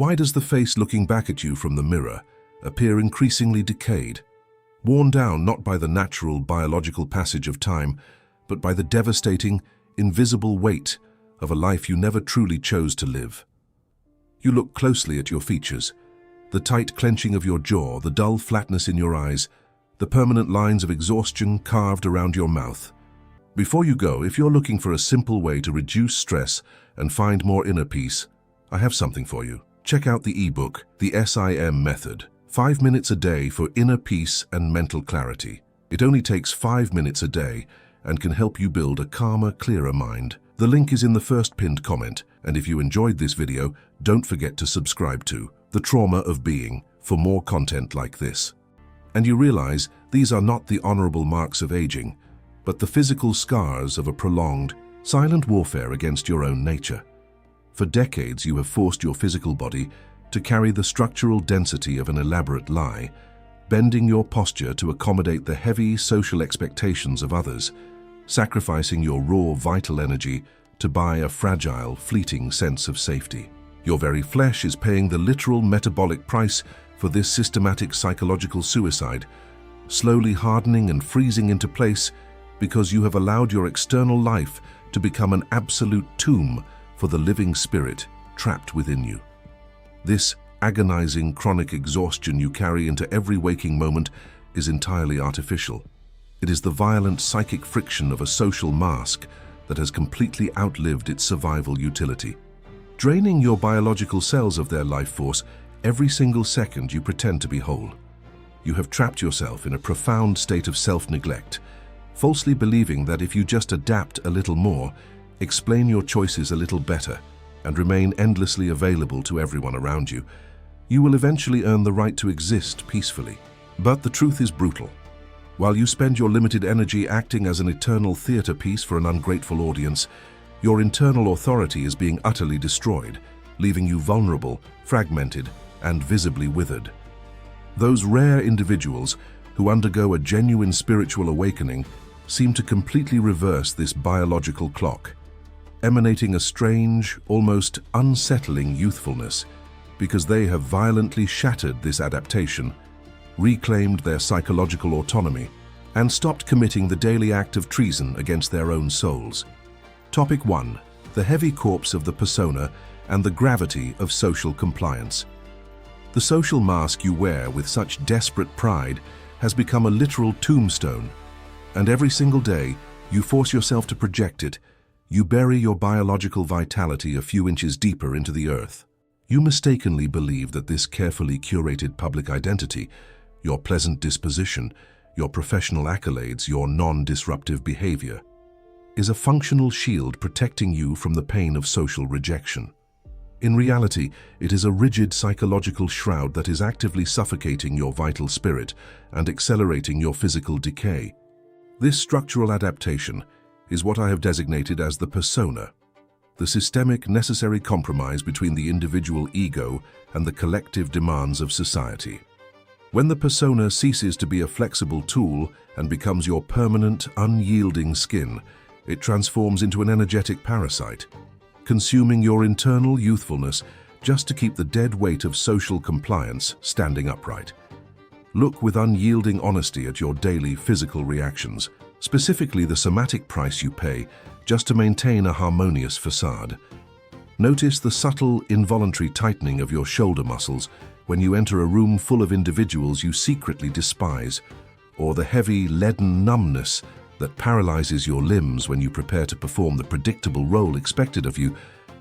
Why does the face looking back at you from the mirror appear increasingly decayed, worn down not by the natural biological passage of time, but by the devastating, invisible weight of a life you never truly chose to live? You look closely at your features, the tight clenching of your jaw, the dull flatness in your eyes, the permanent lines of exhaustion carved around your mouth. Before you go, if you're looking for a simple way to reduce stress and find more inner peace, I have something for you. Check out the ebook, The SIM Method, 5 minutes a day for inner peace and mental clarity. It only takes 5 minutes a day and can help you build a calmer, clearer mind. The link is in the first pinned comment, and if you enjoyed this video, don't forget to subscribe to The Trauma of Being for more content like this. And you realize these are not the honorable marks of aging, but the physical scars of a prolonged, silent warfare against your own nature. For decades, you have forced your physical body to carry the structural density of an elaborate lie, bending your posture to accommodate the heavy social expectations of others, sacrificing your raw, vital energy to buy a fragile, fleeting sense of safety. Your very flesh is paying the literal metabolic price for this systematic psychological suicide, slowly hardening and freezing into place because you have allowed your external life to become an absolute tomb for the living spirit trapped within you. This agonizing chronic exhaustion you carry into every waking moment is entirely artificial. It is the violent psychic friction of a social mask that has completely outlived its survival utility. Draining your biological cells of their life force every single second you pretend to be whole. You have trapped yourself in a profound state of self-neglect, falsely believing that if you just adapt a little more, explain your choices a little better, and remain endlessly available to everyone around you, you will eventually earn the right to exist peacefully. But the truth is brutal. While you spend your limited energy acting as an eternal theater piece for an ungrateful audience, your internal authority is being utterly destroyed, leaving you vulnerable, fragmented, and visibly withered. Those rare individuals who undergo a genuine spiritual awakening seem to completely reverse this biological clock, emanating a strange, almost unsettling youthfulness because they have violently shattered this adaptation, reclaimed their psychological autonomy, and stopped committing the daily act of treason against their own souls. Topic 1. The heavy corpse of the persona and the gravity of social compliance. The social mask you wear with such desperate pride has become a literal tombstone, and every single day you force yourself to project it. You bury your biological vitality a few inches deeper into the earth. You mistakenly believe that this carefully curated public identity, your pleasant disposition, your professional accolades, your non-disruptive behavior, is a functional shield protecting you from the pain of social rejection. In reality, it is a rigid psychological shroud that is actively suffocating your vital spirit and accelerating your physical decay. This structural adaptation is what I have designated as the persona, the systemic necessary compromise between the individual ego and the collective demands of society. When the persona ceases to be a flexible tool and becomes your permanent, unyielding skin, it transforms into an energetic parasite, consuming your internal youthfulness just to keep the dead weight of social compliance standing upright. Look with unyielding honesty at your daily physical reactions, specifically the somatic price you pay just to maintain a harmonious facade. Notice the subtle, involuntary tightening of your shoulder muscles when you enter a room full of individuals you secretly despise, or the heavy, leaden numbness that paralyzes your limbs when you prepare to perform the predictable role expected of you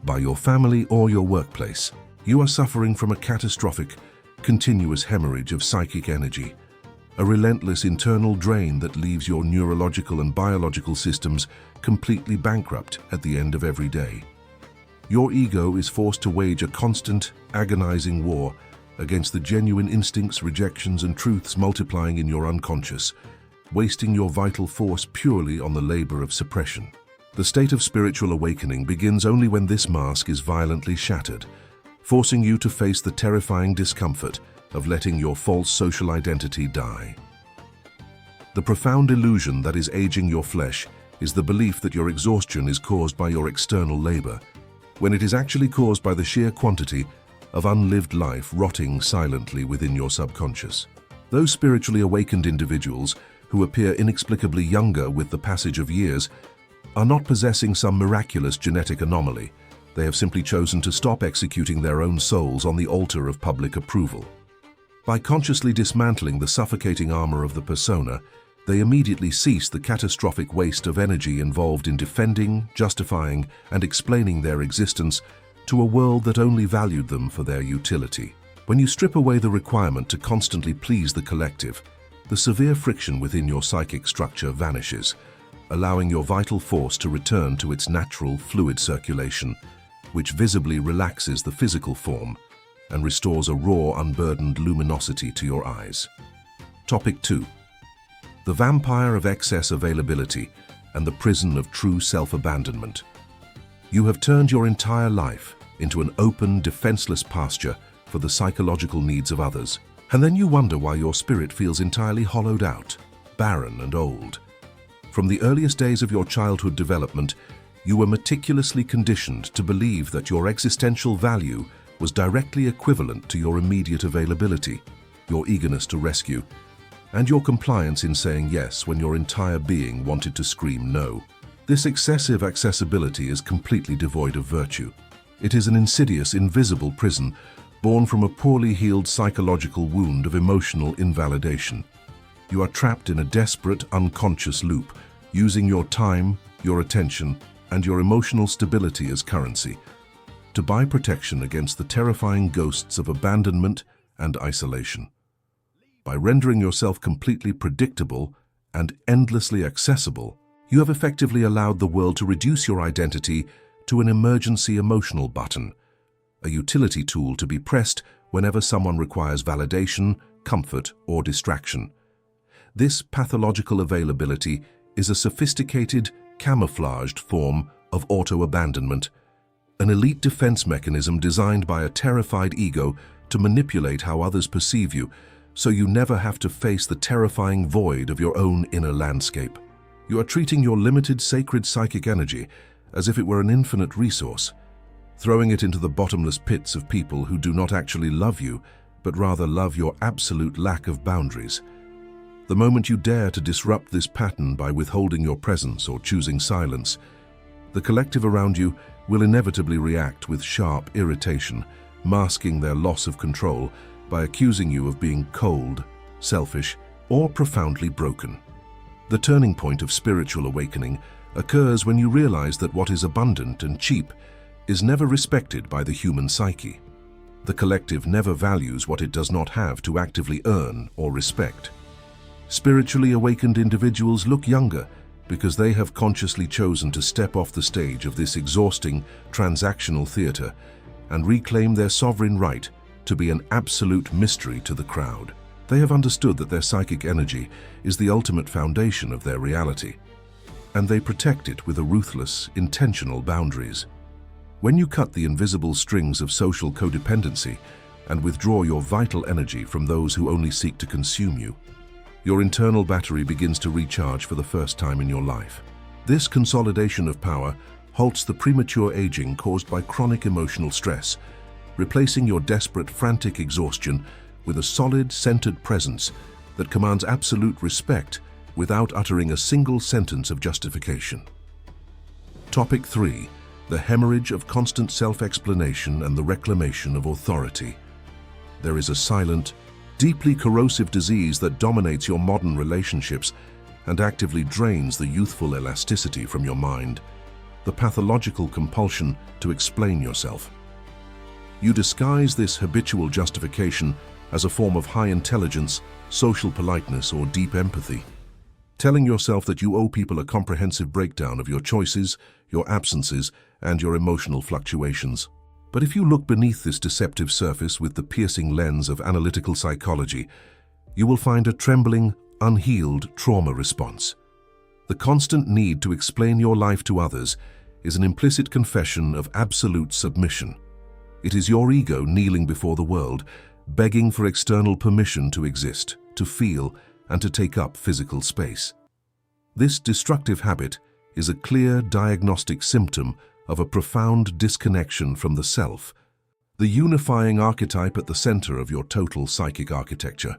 by your family or your workplace. You are suffering from a catastrophic, continuous hemorrhage of psychic energy, a relentless internal drain that leaves your neurological and biological systems completely bankrupt at the end of every day. Your ego is forced to wage a constant, agonizing war against the genuine instincts, rejections, and truths multiplying in your unconscious, wasting your vital force purely on the labor of suppression. The state of spiritual awakening begins only when this mask is violently shattered, forcing you to face the terrifying discomfort of letting your false social identity die. The profound illusion that is aging your flesh is the belief that your exhaustion is caused by your external labor, when it is actually caused by the sheer quantity of unlived life rotting silently within your subconscious. Those spiritually awakened individuals who appear inexplicably younger with the passage of years are not possessing some miraculous genetic anomaly. They have simply chosen to stop executing their own souls on the altar of public approval. By consciously dismantling the suffocating armor of the persona, they immediately cease the catastrophic waste of energy involved in defending, justifying, and explaining their existence to a world that only valued them for their utility. When you strip away the requirement to constantly please the collective, the severe friction within your psychic structure vanishes, allowing your vital force to return to its natural fluid circulation, which visibly relaxes the physical form and restores a raw, unburdened luminosity to your eyes. Topic 2. The vampire of excess availability and the prison of true self-abandonment. You have turned your entire life into an open, defenseless pasture for the psychological needs of others, and then you wonder why your spirit feels entirely hollowed out, barren and old. From the earliest days of your childhood development, you were meticulously conditioned to believe that your existential value was directly equivalent to your immediate availability, your eagerness to rescue, and your compliance in saying yes when your entire being wanted to scream no. This excessive accessibility is completely devoid of virtue. It is an insidious, invisible prison born from a poorly healed psychological wound of emotional invalidation. You are trapped in a desperate, unconscious loop, using your time, your attention, and your emotional stability as currency to buy protection against the terrifying ghosts of abandonment and isolation. By rendering yourself completely predictable and endlessly accessible, you have effectively allowed the world to reduce your identity to an emergency emotional button, a utility tool to be pressed whenever someone requires validation, comfort, or distraction. This pathological availability is a sophisticated, camouflaged form of auto-abandonment, an elite defense mechanism designed by a terrified ego to manipulate how others perceive you, so you never have to face the terrifying void of your own inner landscape. You are treating your limited sacred psychic energy as if it were an infinite resource, throwing it into the bottomless pits of people who do not actually love you, but rather love your absolute lack of boundaries. The moment you dare to disrupt this pattern by withholding your presence or choosing silence, the collective around you will inevitably react with sharp irritation, masking their loss of control by accusing you of being cold, selfish, or profoundly broken. The turning point of spiritual awakening occurs when you realize that what is abundant and cheap is never respected by the human psyche. The collective never values what it does not have to actively earn or respect. Spiritually awakened individuals look younger because they have consciously chosen to step off the stage of this exhausting, transactional theater and reclaim their sovereign right to be an absolute mystery to the crowd. They have understood that their psychic energy is the ultimate foundation of their reality, and they protect it with a ruthless, intentional boundaries. When you cut the invisible strings of social codependency and withdraw your vital energy from those who only seek to consume you, your internal battery begins to recharge for the first time in your life. This consolidation of power halts the premature aging caused by chronic emotional stress, replacing your desperate, frantic exhaustion with a solid, centered presence that commands absolute respect without uttering a single sentence of justification. Topic 3. The hemorrhage of constant self-explanation and the reclamation of authority. There is a silent, deeply corrosive disease that dominates your modern relationships and actively drains the youthful elasticity from your mind, the pathological compulsion to explain yourself. You disguise this habitual justification as a form of high intelligence, social politeness, or deep empathy, telling yourself that you owe people a comprehensive breakdown of your choices, your absences, and your emotional fluctuations. But if you look beneath this deceptive surface with the piercing lens of analytical psychology, you will find a trembling, unhealed trauma response. The constant need to explain your life to others is an implicit confession of absolute submission. It is your ego kneeling before the world, begging for external permission to exist, to feel, and to take up physical space. This destructive habit is a clear diagnostic symptom of a profound disconnection from the self, the unifying archetype at the center of your total psychic architecture.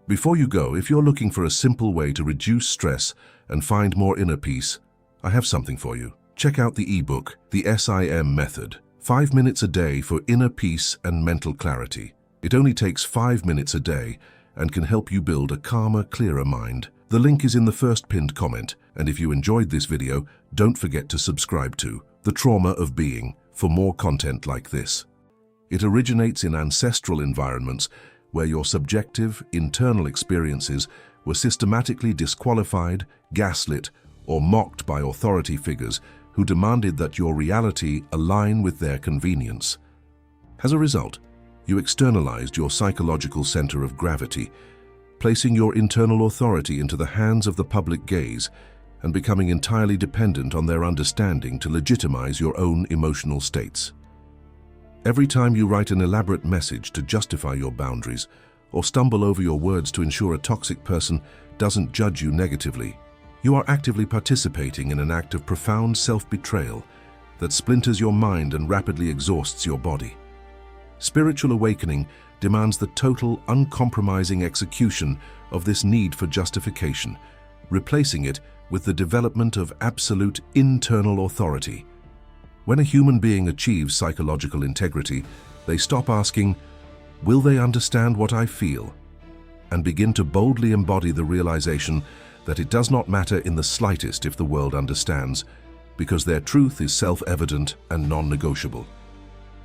Before you go, if you're looking for a simple way to reduce stress and find more inner peace, I have something for you. Check out the ebook, The SIM Method, 5 minutes a day for inner peace and mental clarity. It only takes 5 minutes a day and can help you build a calmer, clearer mind. The link is in the first pinned comment, and if you enjoyed this video, don't forget to subscribe to The Trauma of Being for more content like this. It originates in ancestral environments where your subjective, internal experiences were systematically disqualified, gaslit, or mocked by authority figures who demanded that your reality align with their convenience. As a result, you externalized your psychological center of gravity, placing your internal authority into the hands of the public gaze and becoming entirely dependent on their understanding to legitimize your own emotional states. Every time you write an elaborate message to justify your boundaries or stumble over your words to ensure a toxic person doesn't judge you negatively, you are actively participating in an act of profound self-betrayal that splinters your mind and rapidly exhausts your body. Spiritual awakening demands the total, uncompromising execution of this need for justification, replacing it with the development of absolute internal authority. When a human being achieves psychological integrity, they stop asking, "Will they understand what I feel?" and begin to boldly embody the realization that it does not matter in the slightest if the world understands, because their truth is self-evident and non-negotiable.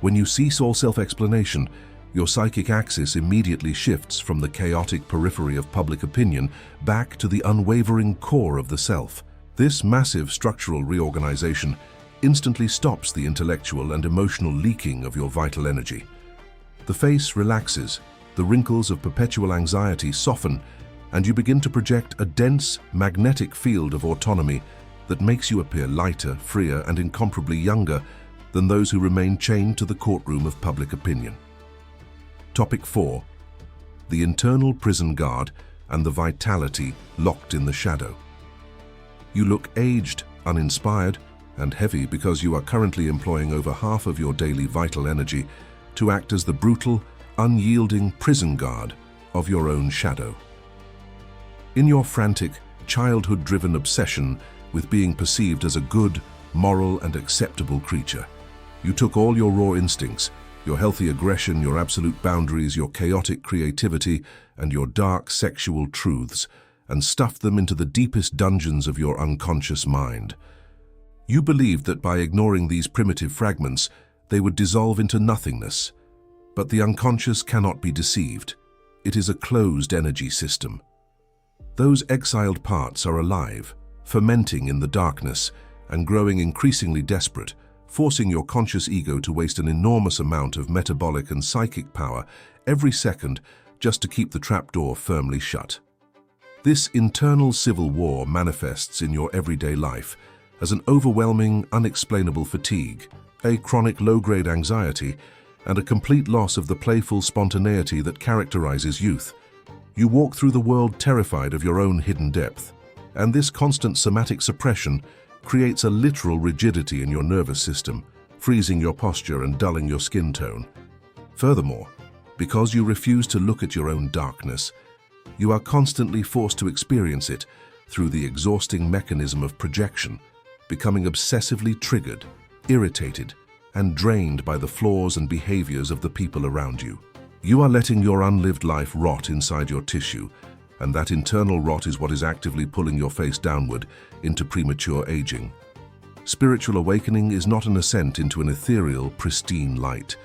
When you cease all self-explanation, your psychic axis immediately shifts from the chaotic periphery of public opinion back to the unwavering core of the self. This massive structural reorganization instantly stops the intellectual and emotional leaking of your vital energy. The face relaxes, the wrinkles of perpetual anxiety soften, and you begin to project a dense, magnetic field of autonomy that makes you appear lighter, freer, and incomparably younger than those who remain chained to the courtroom of public opinion. Topic 4. The internal prison guard and the vitality locked in the shadow. You look aged, uninspired, and heavy because you are currently employing over half of your daily vital energy to act as the brutal, unyielding prison guard of your own shadow. In your frantic, childhood-driven obsession with being perceived as a good, moral, and acceptable creature, you took all your raw instincts, your healthy aggression, your absolute boundaries, your chaotic creativity, and your dark sexual truths, and stuffed them into the deepest dungeons of your unconscious mind. You believed that by ignoring these primitive fragments, they would dissolve into nothingness. But the unconscious cannot be deceived. It is a closed energy system. Those exiled parts are alive, fermenting in the darkness, and growing increasingly desperate, forcing your conscious ego to waste an enormous amount of metabolic and psychic power every second just to keep the trapdoor firmly shut. This internal civil war manifests in your everyday life as an overwhelming, unexplainable fatigue, a chronic low-grade anxiety, and a complete loss of the playful spontaneity that characterizes youth. You walk through the world terrified of your own hidden depth, and this constant somatic suppression creates a literal rigidity in your nervous system, freezing your posture and dulling your skin tone. Furthermore, because you refuse to look at your own darkness, you are constantly forced to experience it through the exhausting mechanism of projection, becoming obsessively triggered, irritated, and drained by the flaws and behaviors of the people around you. You are letting your unlived life rot inside your tissue, and that internal rot is what is actively pulling your face downward into premature aging. Spiritual awakening is not an ascent into an ethereal, pristine light.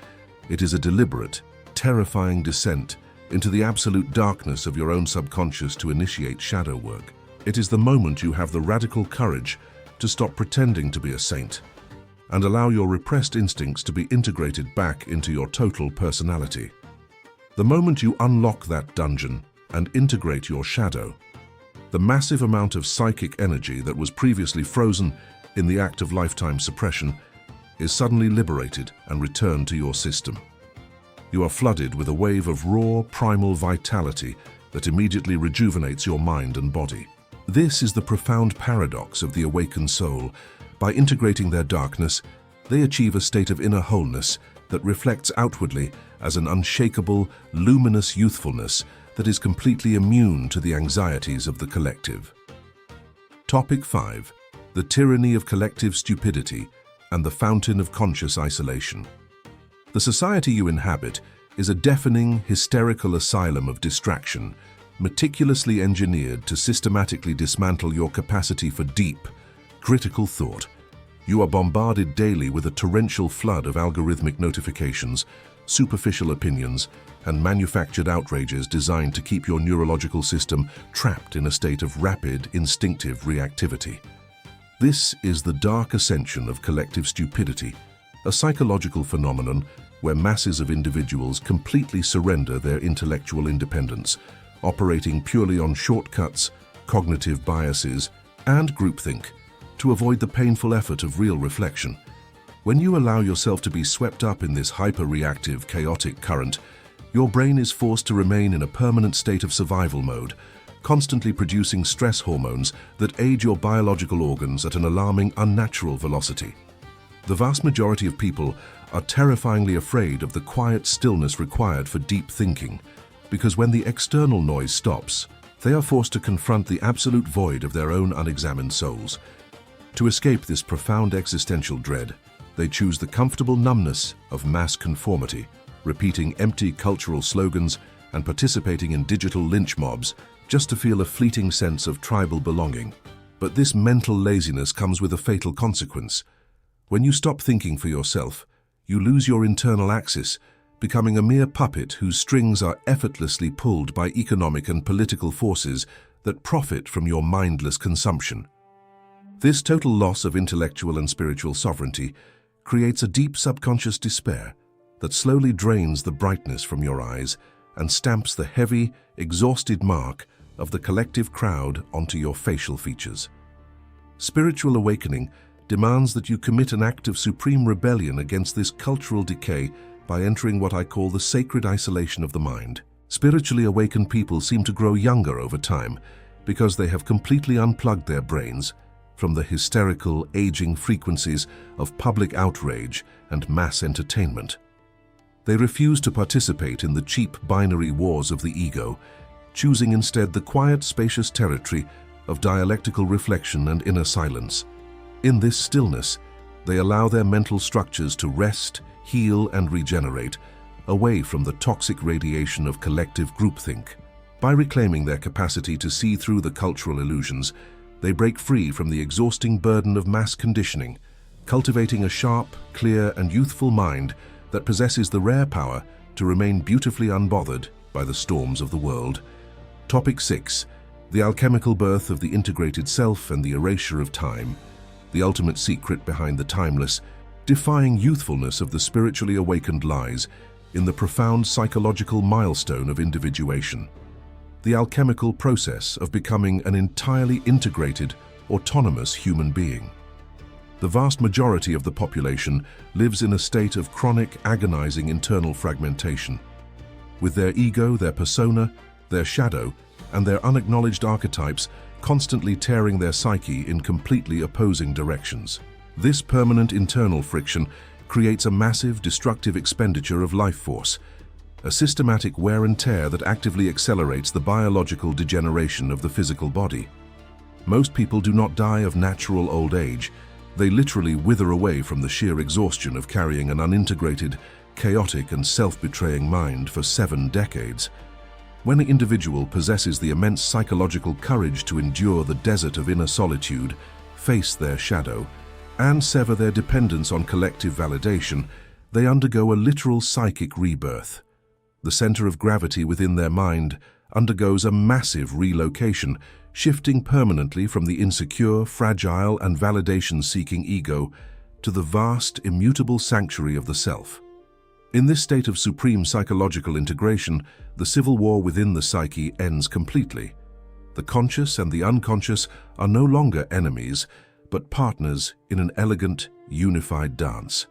It is a deliberate, terrifying descent into the absolute darkness of your own subconscious to initiate shadow work. It is the moment you have the radical courage to stop pretending to be a saint and allow your repressed instincts to be integrated back into your total personality. The moment you unlock that dungeon and integrate your shadow, the massive amount of psychic energy that was previously frozen in the act of lifetime suppression is suddenly liberated and returned to your system. You are flooded with a wave of raw, primal vitality that immediately rejuvenates your mind and body. This is the profound paradox of the awakened soul. By integrating their darkness, they achieve a state of inner wholeness that reflects outwardly as an unshakable, luminous youthfulness that is completely immune to the anxieties of the collective. Topic 5. The tyranny of collective stupidity and the fountain of conscious isolation. The society you inhabit is a deafening, hysterical asylum of distraction, meticulously engineered to systematically dismantle your capacity for deep, critical thought. You are bombarded daily with a torrential flood of algorithmic notifications, superficial opinions, and manufactured outrages designed to keep your neurological system trapped in a state of rapid, instinctive reactivity. This is the dark ascension of collective stupidity, a psychological phenomenon where masses of individuals completely surrender their intellectual independence, operating purely on shortcuts, cognitive biases, and groupthink, to avoid the painful effort of real reflection. When you allow yourself to be swept up in this hyper-reactive, chaotic current, your brain is forced to remain in a permanent state of survival mode, constantly producing stress hormones that age your biological organs at an alarming, unnatural velocity. The vast majority of people are terrifyingly afraid of the quiet stillness required for deep thinking, because when the external noise stops, they are forced to confront the absolute void of their own unexamined souls. To escape this profound existential dread, they choose the comfortable numbness of mass conformity, repeating empty cultural slogans and participating in digital lynch mobs just to feel a fleeting sense of tribal belonging. But this mental laziness comes with a fatal consequence. When you stop thinking for yourself, you lose your internal axis, becoming a mere puppet whose strings are effortlessly pulled by economic and political forces that profit from your mindless consumption. This total loss of intellectual and spiritual sovereignty creates a deep subconscious despair that slowly drains the brightness from your eyes and stamps the heavy, exhausted mark of the collective crowd onto your facial features. Spiritual awakening demands that you commit an act of supreme rebellion against this cultural decay by entering what I call the sacred isolation of the mind. Spiritually awakened people seem to grow younger over time because they have completely unplugged their brains from the hysterical, aging frequencies of public outrage and mass entertainment. They refuse to participate in the cheap binary wars of the ego, choosing instead the quiet, spacious territory of dialectical reflection and inner silence. In this stillness, they allow their mental structures to rest, heal, and regenerate, away from the toxic radiation of collective groupthink. By reclaiming their capacity to see through the cultural illusions, they break free from the exhausting burden of mass conditioning, cultivating a sharp, clear, and youthful mind that possesses the rare power to remain beautifully unbothered by the storms of the world. Topic 6. The alchemical birth of the integrated self and the erasure of time. The ultimate secret behind the timeless, defying youthfulness of the spiritually awakened lies in the profound psychological milestone of individuation. The alchemical process of becoming an entirely integrated, autonomous human being. The vast majority of the population lives in a state of chronic, agonizing internal fragmentation. With their ego, their persona, their shadow, and their unacknowledged archetypes constantly tearing their psyche in completely opposing directions. This permanent internal friction creates a massive, destructive expenditure of life force, a systematic wear and tear that actively accelerates the biological degeneration of the physical body. Most people do not die of natural old age. They literally wither away from the sheer exhaustion of carrying an unintegrated, chaotic, and self-betraying mind for 7 decades. When an individual possesses the immense psychological courage to endure the desert of inner solitude, face their shadow, and sever their dependence on collective validation, they undergo a literal psychic rebirth. The center of gravity within their mind undergoes a massive relocation, shifting permanently from the insecure, fragile, and validation-seeking ego to the vast, immutable sanctuary of the self. In this state of supreme psychological integration, the civil war within the psyche ends completely. The conscious and the unconscious are no longer enemies, but partners in an elegant, unified dance.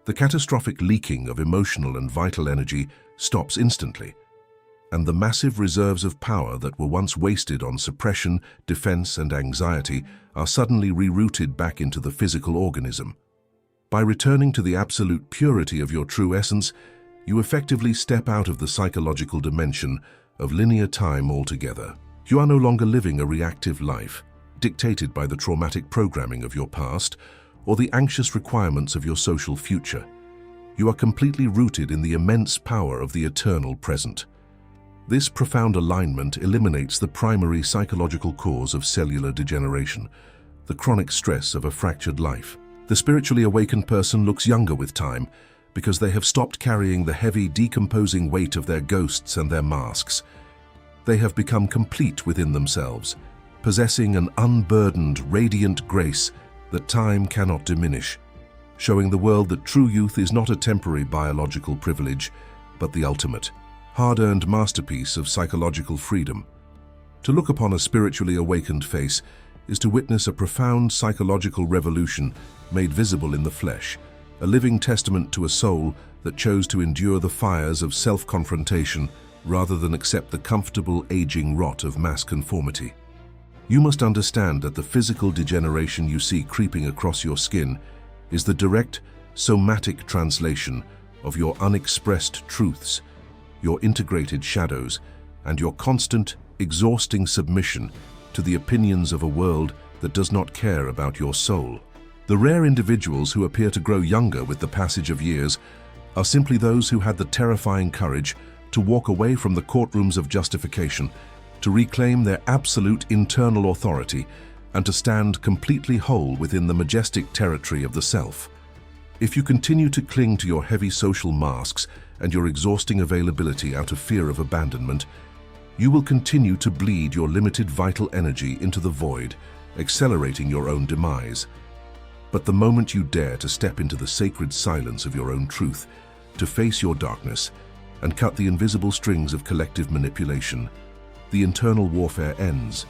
The catastrophic leaking of emotional and vital energy stops instantly, and the massive reserves of power that were once wasted on suppression, defense, and anxiety are suddenly rerouted back into the physical organism. By returning to the absolute purity of your true essence, you effectively step out of the psychological dimension of linear time altogether. You are no longer living a reactive life, dictated by the traumatic programming of your past or the anxious requirements of your social future. You are completely rooted in the immense power of the eternal present. This profound alignment eliminates the primary psychological cause of cellular degeneration, the chronic stress of a fractured life. The spiritually awakened person looks younger with time because they have stopped carrying the heavy, decomposing weight of their ghosts and their masks. They have become complete within themselves, possessing an unburdened, radiant grace that time cannot diminish, showing the world that true youth is not a temporary biological privilege, but the ultimate, hard-earned masterpiece of psychological freedom. To look upon a spiritually awakened face is to witness a profound psychological revolution made visible in the flesh, a living testament to a soul that chose to endure the fires of self-confrontation rather than accept the comfortable aging rot of mass conformity. You must understand that the physical degeneration you see creeping across your skin is the direct, somatic translation of your unexpressed truths, your integrated shadows, and your constant, exhausting submission to the opinions of a world that does not care about your soul. The rare individuals who appear to grow younger with the passage of years are simply those who had the terrifying courage to walk away from the courtrooms of justification, to reclaim their absolute internal authority, and to stand completely whole within the majestic territory of the self. If you continue to cling to your heavy social masks and your exhausting availability out of fear of abandonment, you will continue to bleed your limited vital energy into the void, accelerating your own demise. But the moment you dare to step into the sacred silence of your own truth, to face your darkness, and cut the invisible strings of collective manipulation, the internal warfare ends,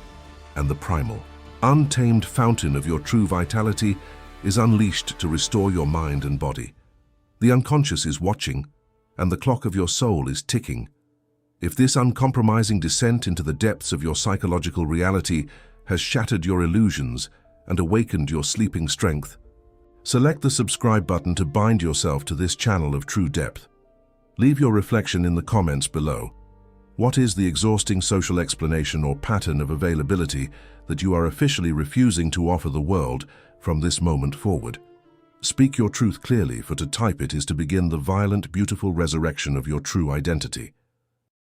and the primal, untamed fountain of your true vitality is unleashed to restore your mind and body. The unconscious is watching, and the clock of your soul is ticking. If this uncompromising descent into the depths of your psychological reality has shattered your illusions and awakened your sleeping strength, select the subscribe button to bind yourself to this channel of true depth. Leave your reflection in the comments below. What is the exhausting social explanation or pattern of availability that you are officially refusing to offer the world from this moment forward? Speak your truth clearly, for to type it is to begin the violent, beautiful resurrection of your true identity.